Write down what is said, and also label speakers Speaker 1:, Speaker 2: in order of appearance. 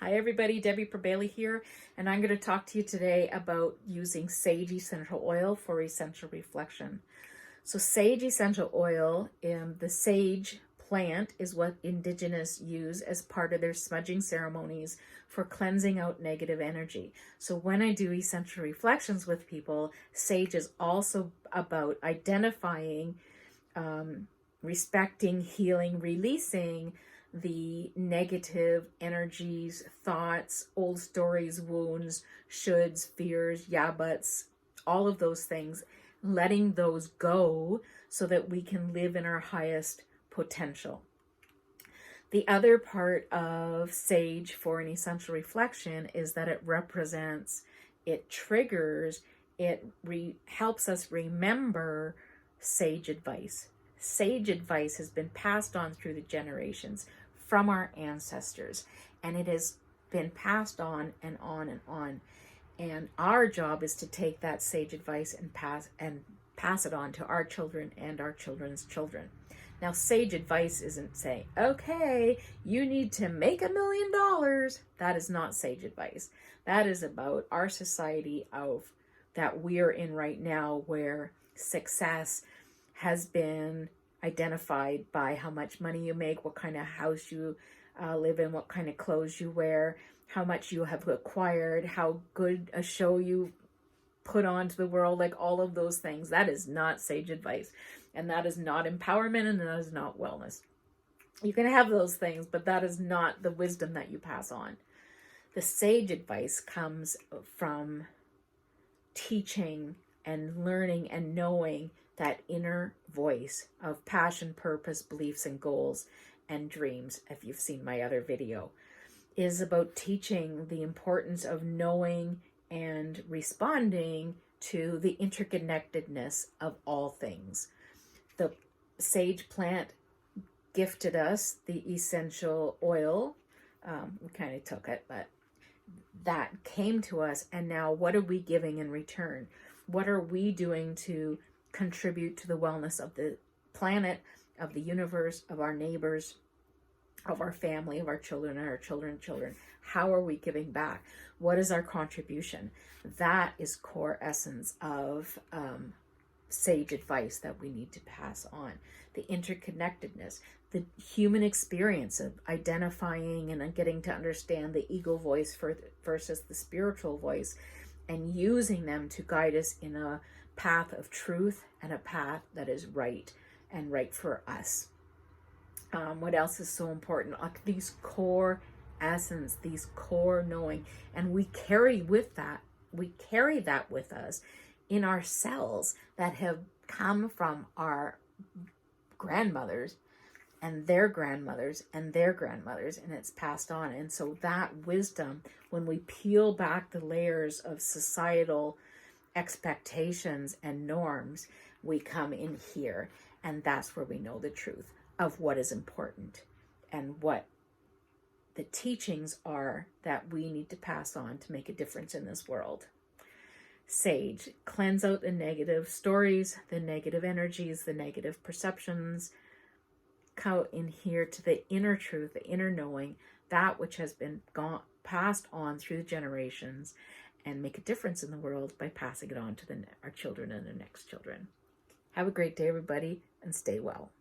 Speaker 1: Hi everybody, Debbie Probali here, and I'm going to talk to you today about using sage essential oil for essential reflection. So sage essential oil, the sage plant is what indigenous use as part of their smudging ceremonies for cleansing out negative energy. So when I do essential reflections with people, sage is also about identifying, respecting, healing, releasing the negative energies, thoughts, old stories, wounds, shoulds, fears, yeah buts, all of those things, letting those go so that we can live in our highest potential. The other part of sage for an essential reflection is that it represents, it triggers, it helps us remember sage advice. Sage advice has been passed on through the generations from our ancestors, and it has been passed on and on and on. And our job is to take that sage advice and pass it on to our children and our children's children. Now, sage advice isn't saying, okay, you need to make $1 million. That is not sage advice. That is about our society that we're in right now, where success has been identified by how much money you make, what kind of house you live in, what kind of clothes you wear, how much you have acquired, how good a show you put onto the world, like all of those things. That is not sage advice, and that is not empowerment, and that is not wellness. You can have those things, but that is not the wisdom that you pass on. The sage advice comes from teaching and learning and knowing that inner voice of passion, purpose, beliefs, and goals and dreams. If you've seen my other video, is about teaching the importance of knowing and responding to the interconnectedness of all things. The sage plant gifted us the essential oil. We kind of took it, but that came to us. And now what are we giving in return? What are we doing to contribute to the wellness of the planet, of the universe, of our neighbors, of our family, of our children, and our children's children? How are we giving back? What is our contribution? That is core essence of sage advice that we need to pass on. The interconnectedness, the human experience of identifying and getting to understand the ego voice versus the spiritual voice, and using them to guide us in a path of truth and a path that is right and right for us. What else is so important? These core essence, these core knowing, and we carry that with us in our cells that have come from our grandmothers and their grandmothers and their grandmothers, and it's passed on. And so that wisdom, when we peel back the layers of societal expectations and norms, we come in here, and that's where we know the truth of what is important and what the teachings are that we need to pass on to make a difference in this world. Sage, cleanse out the negative stories, the negative energies, the negative perceptions. Come in here to the inner truth, the inner knowing, that which has been passed on through the generations, and make a difference in the world by passing it on to our children and their next children. Have a great day, everybody, and stay well.